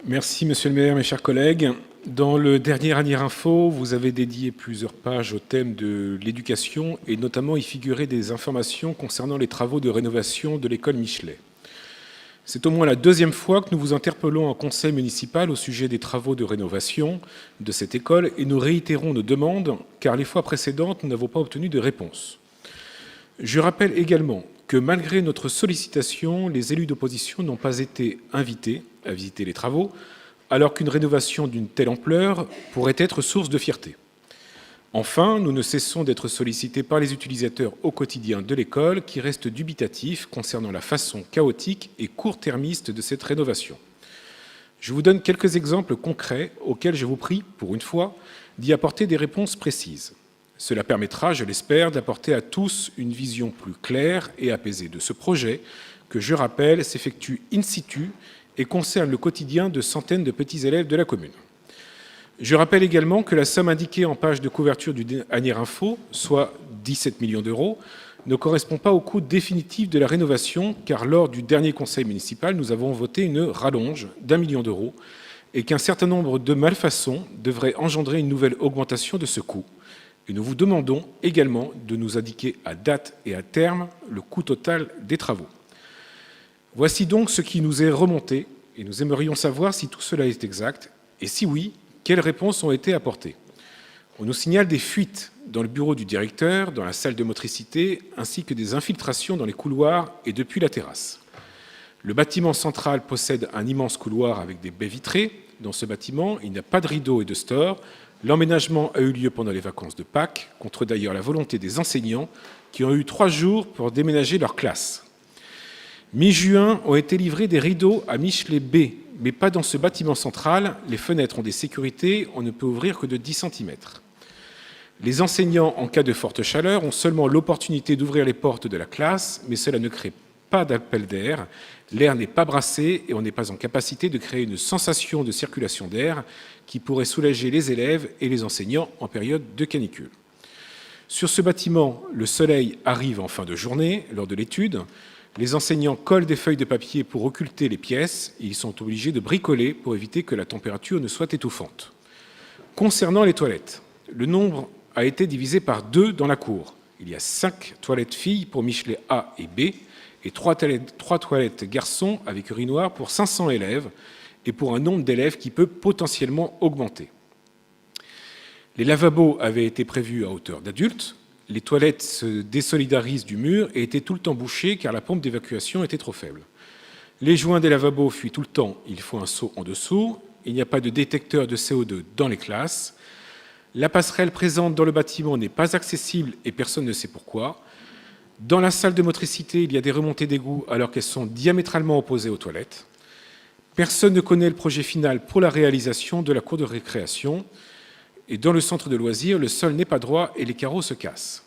Merci, Monsieur le maire, mes chers collègues. Dans le dernier Anières Info, vous avez dédié plusieurs pages au thème de l'éducation et notamment y figuraient des informations concernant les travaux de rénovation de l'école Michelet. C'est au moins la deuxième fois que nous vous interpellons en conseil municipal au sujet des travaux de rénovation de cette école et nous réitérons nos demandes car les fois précédentes, nous n'avons pas obtenu de réponse. Je rappelle également que malgré notre sollicitation, les élus d'opposition n'ont pas été invités à visiter les travaux, alors qu'une rénovation d'une telle ampleur pourrait être source de fierté. Enfin, nous ne cessons d'être sollicités par les utilisateurs au quotidien de l'école qui restent dubitatifs concernant la façon chaotique et court-termiste de cette rénovation. Je vous donne quelques exemples concrets auxquels je vous prie, pour une fois, d'y apporter des réponses précises. Cela permettra, je l'espère, d'apporter à tous une vision plus claire et apaisée de ce projet que, je rappelle, s'effectue in situ et concerne le quotidien de centaines de petits élèves de la commune. Je rappelle également que la somme indiquée en page de couverture du Anières Info, soit 17 millions d'euros, ne correspond pas au coût définitif de la rénovation, car lors du dernier conseil municipal, nous avons voté une rallonge d'1 million d'euros et qu'un certain nombre de malfaçons devraient engendrer une nouvelle augmentation de ce coût. Et nous vous demandons également de nous indiquer à date et à terme le coût total des travaux. Voici donc ce qui nous est remonté et nous aimerions savoir si tout cela est exact et si oui, quelles réponses ont été apportées. On nous signale des fuites dans le bureau du directeur, dans la salle de motricité, ainsi que des infiltrations dans les couloirs et depuis la terrasse. Le bâtiment central possède un immense couloir avec des baies vitrées. Dans ce bâtiment, il n'y a pas de rideaux et de stores. L'emménagement a eu lieu pendant les vacances de Pâques, contre d'ailleurs la volonté des enseignants qui ont eu 3 jours pour déménager leur classe. Mi-juin ont été livrés des rideaux à Michelet B, mais pas dans ce bâtiment central. Les fenêtres ont des sécurités, on ne peut ouvrir que de 10 cm. Les enseignants, en cas de forte chaleur, ont seulement l'opportunité d'ouvrir les portes de la classe, mais cela ne crée pas d'appel d'air. L'air n'est pas brassé et on n'est pas en capacité de créer une sensation de circulation d'air qui pourrait soulager les élèves et les enseignants en période de canicule. Sur ce bâtiment, le soleil arrive en fin de journée lors de l'étude. Les enseignants collent des feuilles de papier pour occulter les pièces et ils sont obligés de bricoler pour éviter que la température ne soit étouffante. Concernant les toilettes, le nombre a été divisé par 2 dans la cour. Il y a 5 toilettes filles pour Michelet A et B et 3 toilettes garçons avec urinoir pour 500 élèves et pour un nombre d'élèves qui peut potentiellement augmenter. Les lavabos avaient été prévus à hauteur d'adultes. Les toilettes se désolidarisent du mur et étaient tout le temps bouchées car la pompe d'évacuation était trop faible. Les joints des lavabos fuient tout le temps, il faut un seau en dessous. Il n'y a pas de détecteur de CO2 dans les classes. La passerelle présente dans le bâtiment n'est pas accessible et personne ne sait pourquoi. Dans la salle de motricité, il y a des remontées d'égout alors qu'elles sont diamétralement opposées aux toilettes. Personne ne connaît le projet final pour la réalisation de la cour de récréation. Et dans le centre de loisirs, le sol n'est pas droit et les carreaux se cassent.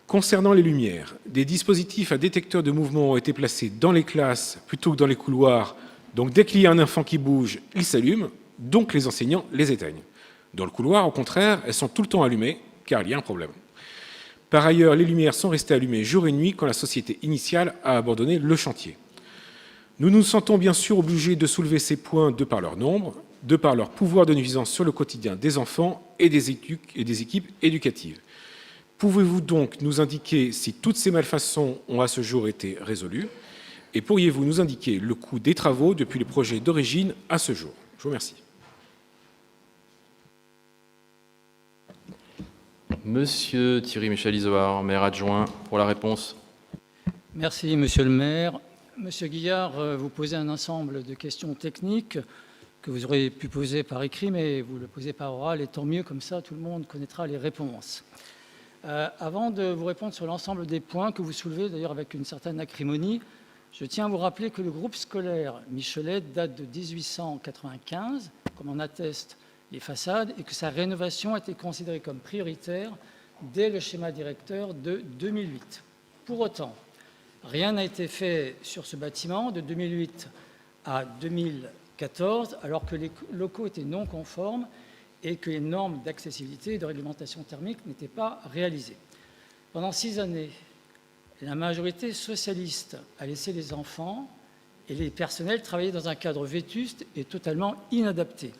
Concernant les lumières, des dispositifs à détecteur de mouvement ont été placés dans les classes plutôt que dans les couloirs. Donc dès qu'il y a un enfant qui bouge, il s'allume, donc les enseignants les éteignent. Dans le couloir, au contraire, elles sont tout le temps allumées, car il y a un problème. Par ailleurs, les lumières sont restées allumées jour et nuit quand la société initiale a abandonné le chantier. Nous nous sentons bien sûr obligés de soulever ces points de par leur nombre, de par leur pouvoir de nuisance sur le quotidien des enfants et des équipes éducatives. Pouvez-vous donc nous indiquer si toutes ces malfaçons ont à ce jour été résolues et pourriez-vous nous indiquer le coût des travaux depuis le projet d'origine à ce jour? Je vous remercie. Monsieur Thierry Michel-Izoard, maire adjoint, pour la réponse. Merci, monsieur le maire. Monsieur Guillard, vous posez un ensemble de questions techniques que vous aurez pu poser par écrit, mais vous le posez par oral, et tant mieux, comme ça tout le monde connaîtra les réponses. Avant de vous répondre sur l'ensemble des points que vous soulevez, d'ailleurs avec une certaine acrimonie, je tiens à vous rappeler que le groupe scolaire Michelet date de 1895, comme en attestent les façades, et que sa rénovation a été considérée comme prioritaire dès le schéma directeur de 2008. Pour autant, rien n'a été fait sur ce bâtiment de 2008 à 2014, alors que les locaux étaient non conformes et que les normes d'accessibilité et de réglementation thermique n'étaient pas réalisées. Pendant 6 années, la majorité socialiste a laissé les enfants et les personnels travaillaient dans un cadre vétuste et totalement inadapté.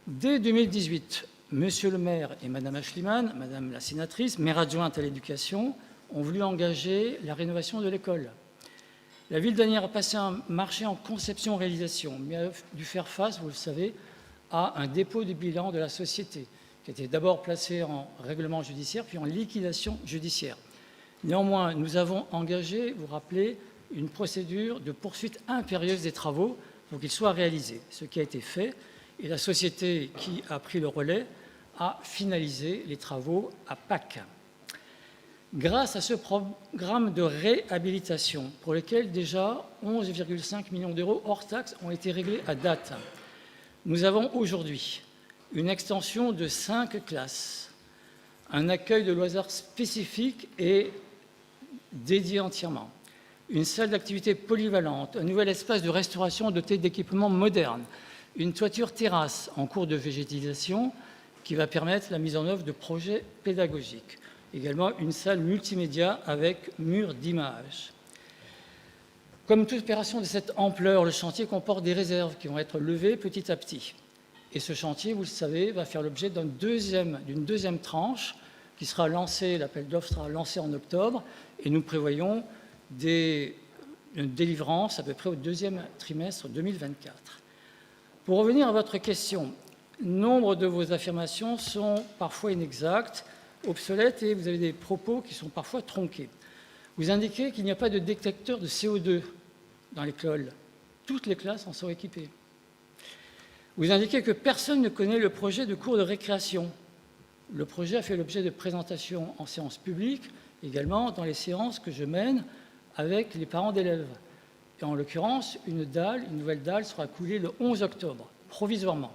Dès 2018, Monsieur le maire et Madame Aeschlimann, Madame la sénatrice, maire adjointe à l'éducation, ont voulu engager la rénovation de l'école. La ville d'Asnières a passé un marché en conception-réalisation, mais a dû faire face, vous le savez, à un dépôt de bilan de la société, qui était d'abord placé en règlement judiciaire, puis en liquidation judiciaire. Néanmoins, nous avons engagé, vous vous rappelez, une procédure de poursuite impérieuse des travaux pour qu'ils soient réalisés, ce qui a été fait, et la société qui a pris le relais a finalisé les travaux à Pâques. Grâce à ce programme de réhabilitation, pour lequel déjà 11,5 millions d'euros hors taxes ont été réglés à date, nous avons aujourd'hui une extension de 5 classes, un accueil de loisirs spécifique et dédié entièrement, une salle d'activité polyvalente, un nouvel espace de restauration doté d'équipements modernes, une toiture terrasse en cours de végétalisation qui va permettre la mise en œuvre de projets pédagogiques. Également une salle multimédia avec mur d'image. Comme toute opération de cette ampleur, le chantier comporte des réserves qui vont être levées petit à petit. Et ce chantier, vous le savez, va faire l'objet d'une deuxième tranche qui sera lancée, l'appel d'offres sera lancé en octobre, et nous prévoyons une délivrance à peu près au deuxième trimestre 2024. Pour revenir à votre question, nombre de vos affirmations sont parfois inexactes, obsolètes, et vous avez des propos qui sont parfois tronqués. Vous indiquez qu'il n'y a pas de détecteur de CO2 dans l'école. Toutes les classes en sont équipées. Vous indiquez que personne ne connaît le projet de cours de récréation. Le projet a fait l'objet de présentations en séance publique, également dans les séances que je mène avec les parents d'élèves. Et en l'occurrence, une nouvelle dalle sera coulée le 11 octobre, provisoirement,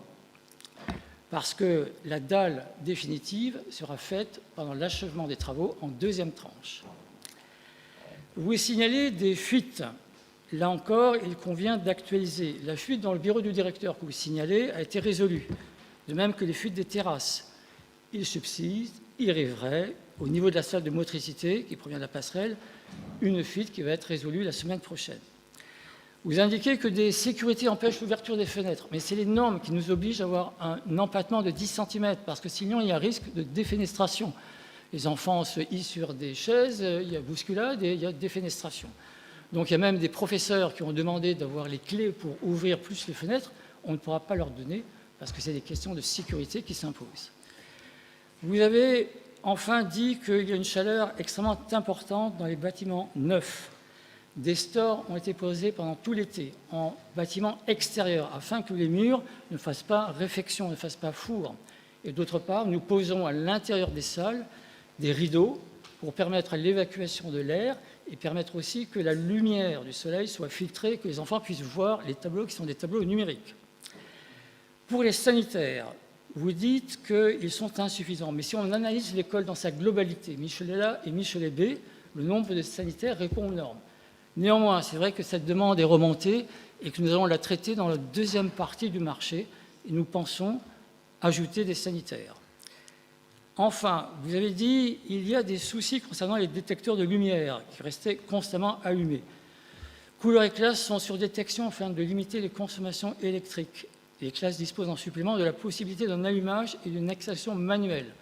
parce que la dalle définitive sera faite pendant l'achèvement des travaux en deuxième tranche. Vous signalez des fuites. Là encore, il convient d'actualiser. La fuite dans le bureau du directeur que vous signalez a été résolue, de même que les fuites des terrasses. Il subsiste, il arriverait, au niveau de la salle de motricité qui provient de la passerelle, une fuite qui va être résolue la semaine prochaine. Vous indiquez que des sécurités empêchent l'ouverture des fenêtres, mais c'est les normes qui nous obligent à avoir un empattement de 10 cm, parce que sinon il y a un risque de défenestration. Les enfants se hissent sur des chaises, il y a bousculade et il y a défenestration. Donc il y a même des professeurs qui ont demandé d'avoir les clés pour ouvrir plus les fenêtres. On ne pourra pas leur donner, parce que c'est des questions de sécurité qui s'imposent. Vous avez enfin dit qu'il y a une chaleur extrêmement importante dans les bâtiments neufs. Des stores ont été posés pendant tout l'été en bâtiments extérieurs afin que les murs ne fassent pas réfection, ne fassent pas four. Et d'autre part, nous posons à l'intérieur des salles des rideaux pour permettre l'évacuation de l'air et permettre aussi que la lumière du soleil soit filtrée, que les enfants puissent voir les tableaux qui sont des tableaux numériques. Pour les sanitaires, vous dites qu'ils sont insuffisants. Mais si on analyse l'école dans sa globalité, Michelet A et Michelet B, le nombre de sanitaires répond aux normes. Néanmoins, c'est vrai que cette demande est remontée et que nous allons la traiter dans la deuxième partie du marché et nous pensons ajouter des sanitaires. Enfin, vous avez dit qu'il y a des soucis concernant les détecteurs de lumière qui restaient constamment allumés. Couleurs et classes sont sur détection afin de limiter les consommations électriques. Les classes disposent en supplément de la possibilité d'un allumage et d'une extinction manuelle.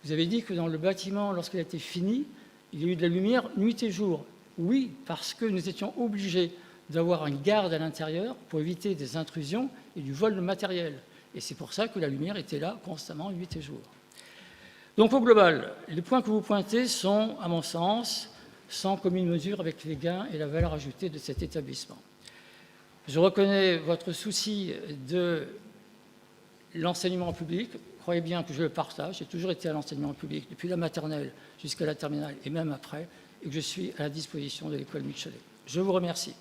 Vous avez dit que dans le bâtiment, lorsqu'il a été fini, il y a eu de la lumière nuit et jour. Oui, parce que nous étions obligés d'avoir un garde à l'intérieur pour éviter des intrusions et du vol de matériel. Et c'est pour ça que la lumière était là constamment nuit et jour. Donc au global, les points que vous pointez sont, à mon sens, sans commune mesure avec les gains et la valeur ajoutée de cet établissement. Je reconnais votre souci de l'enseignement public. Croyez bien que je le partage. J'ai toujours été à l'enseignement public, depuis la maternelle jusqu'à la terminale et même après, et que je suis à la disposition de l'école Michelet. Je vous remercie.